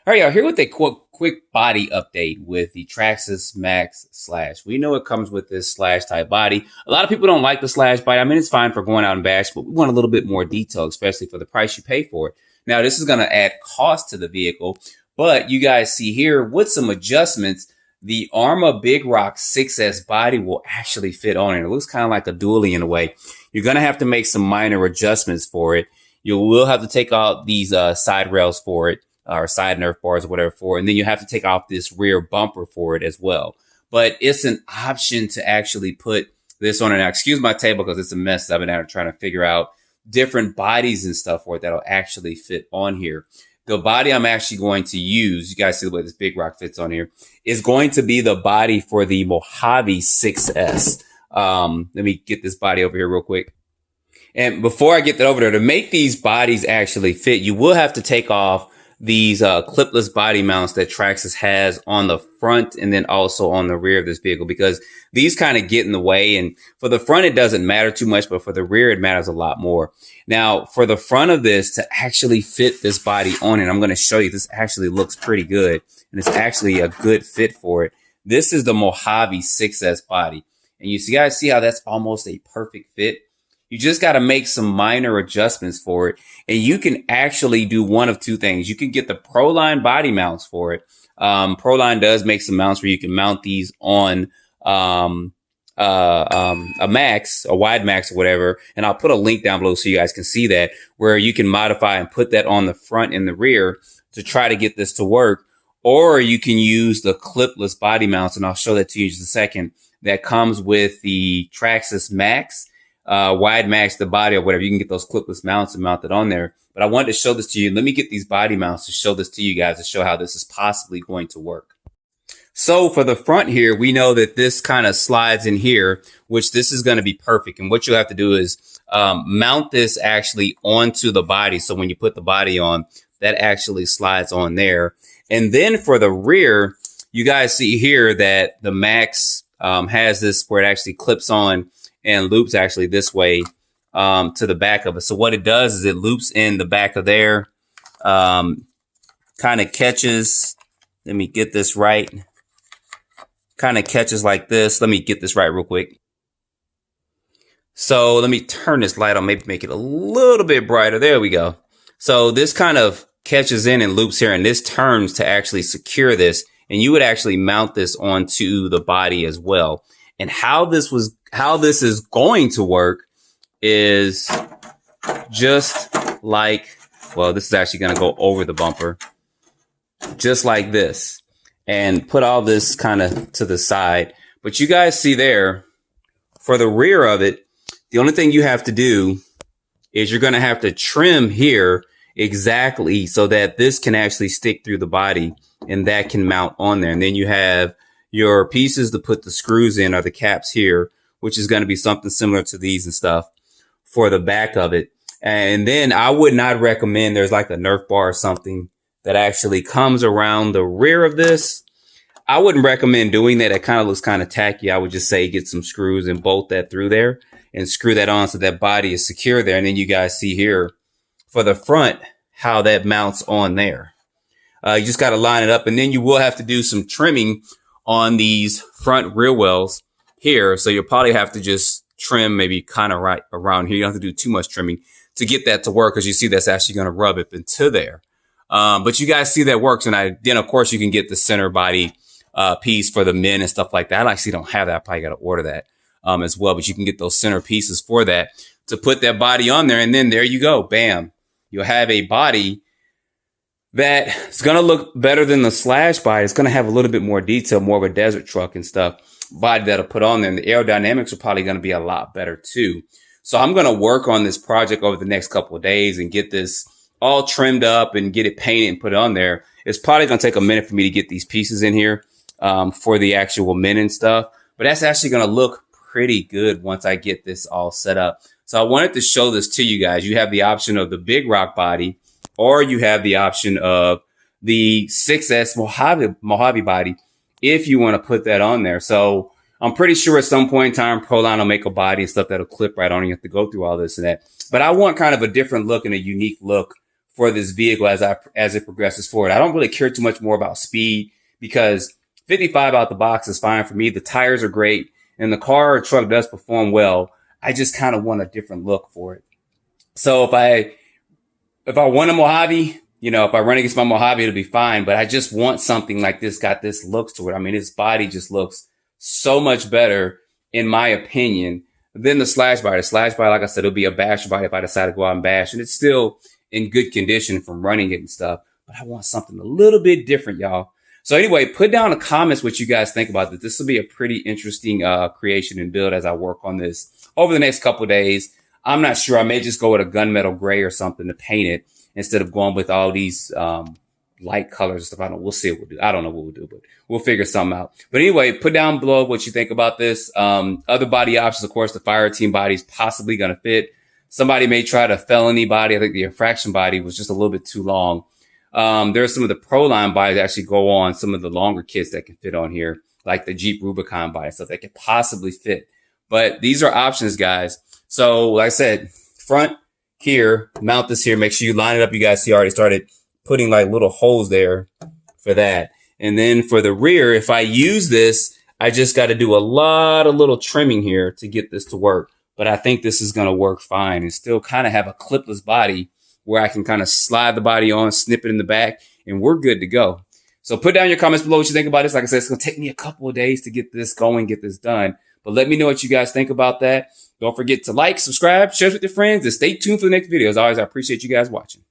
All right, y'all, here with a quick body update with the Traxxas Maxx Slash. We know it comes with this slash type body. A lot of people don't like the slash body. I mean, it's fine for going out and bash, but we want a little bit more detail, especially for the price you pay for it. Now, this is going to add cost to the vehicle, but you guys see here with some adjustments, the Arma Big Rock 6S body will actually fit on it. It looks kind of like a dually in a way. You're going to have to make some minor adjustments for it. You will have to take out these side rails for it, or side nerf bars or whatever for it. And then you have to take off this rear bumper for it as well. But it's an option to actually put this on it. Now, excuse my table because it's a mess. I've been out trying to figure out different bodies and stuff for it that'll actually fit on here. The body I'm actually going to use, you guys see the way this Big Rock fits on here, is going to be the body for the Mojave 6S. Let me get this body over here real quick. And before I get that over there, to make these bodies actually fit, you will have to take off these clipless body mounts that Traxxas has on the front and then also on the rear of this vehicle, because these kind of get in the way. And for the front, it doesn't matter too much, but for the rear, it matters a lot more. Now, for the front of this to actually fit this body on it, I'm going to show you, this actually looks pretty good. And it's actually a good fit for it. This is the Mojave 6S body. And you guys see how that's almost a perfect fit? You just got to make some minor adjustments for it. And you can actually do one of two things. You can get the Proline body mounts for it. Proline does make some mounts where you can mount these on a Max, a wide Max or whatever. And I'll put a link down below so you guys can see that, where you can modify and put that on the front and the rear to try to get this to work. Or you can use the clipless body mounts, and I'll show that to you in just a second, that comes with the Traxxas Maxx. Wide Max, the body or whatever. You can get those clipless mounts and mount it on there. But I wanted to show this to you. Let me get these body mounts to show this to you guys, to show how this is possibly going to work. So for the front here, we know that this kind of slides in here, which this is going to be perfect. And what you'll have to do is mount this actually onto the body. So when you put the body on, that actually slides on there. And then for the rear, you guys see here that the Max has this where it actually clips on and loops actually this way to the back of it. So what it does is it loops in the back of there, kind of catches. Let me get this right. Kind of catches like this. Let me get this right real quick. So let me turn this light on, maybe make it a little bit brighter. There we go. So this kind of catches in and loops here, and this turns to actually secure this. And you would actually mount this onto the body as well. And how this is going to work is just like, well, this is actually going to go over the bumper, just like this, and put all this kind of to the side. But you guys see there, for the rear of it, the only thing you have to do is you're going to have to trim here exactly so that this can actually stick through the body and that can mount on there. And then you have your pieces to put the screws in, or the caps here, which is going to be something similar to these and stuff for the back of it. And then I would not recommend, there's like a Nerf bar or something that actually comes around the rear of this. I wouldn't recommend doing that. It kind of looks kind of tacky. I would just say get some screws and bolt that through there and screw that on so that body is secure there. And then you guys see here for the front how that mounts on there. You just got to line it up, and then you will have to do some trimming on these front rear wells here. So you'll probably have to just trim maybe kind of right around here. You don't have to do too much trimming to get that to work, because you see that's actually going to rub it into there. But you guys see that works. And then of course you can get the center body piece for the men and stuff like that. I actually don't have that. I probably got to order that as well. But you can get those center pieces for that to put that body on there. And then there you go. Bam. You'll have a body that's going to look better than the slash body. It's going to have a little bit more detail, more of a desert truck and stuff body that'll put on there. And the aerodynamics are probably going to be a lot better too. So I'm going to work on this project over the next couple of days and get this all trimmed up and get it painted and put it on there. It's probably going to take a minute for me to get these pieces in here for the actual men and stuff. But that's actually going to look pretty good once I get this all set up. So I wanted to show this to you guys. You have the option of the Big Rock body, or you have the option of the 6S Mojave body if you want to put that on there. So I'm pretty sure at some point in time, Proline will make a body and stuff that'll clip right on. You have to go through all this and that. But I want kind of a different look and a unique look for this vehicle as it progresses forward. I don't really care too much more about speed because 55 out the box is fine for me. The tires are great and the car or truck does perform well. I just kind of want a different look for it. So if I want a Mojave, you know, if I run against my Mojave, it'll be fine. But I just want something like this, got this look to it. I mean, its body just looks so much better, in my opinion, than the Slash body. The Slash body, like I said, it'll be a basher body if I decide to go out and bash. And it's still in good condition from running it and stuff. But I want something a little bit different, y'all. So anyway, put down in the comments what you guys think about this. This will be a pretty interesting creation and build as I work on this over the next couple of days. I'm not sure. I may just go with a gunmetal gray or something to paint it instead of going with all these light colors and stuff. We'll see what we'll do. I don't know what we'll do, but we'll figure something out. But anyway, put down below what you think about this. Other body options, of course, the fire team body is possibly going to fit. Somebody may try the felony body. I think the infraction body was just a little bit too long. There's some of the Proline bodies that actually go on some of the longer kits that can fit on here, like the Jeep Rubicon body, stuff that could possibly fit. But these are options, guys. So like I said, front here, mount this here. Make sure you line it up. You guys see I already started putting like little holes there for that. And then for the rear, if I use this, I just got to do a lot of little trimming here to get this to work. But I think this is going to work fine and still kind of have a clipless body where I can kind of slide the body on, snip it in the back, and we're good to go. So put down your comments below what you think about this. Like I said, it's going to take me a couple of days to get this going, get this done. But let me know what you guys think about that. Don't forget to like, subscribe, share with your friends, and stay tuned for the next videos. As always, I appreciate you guys watching.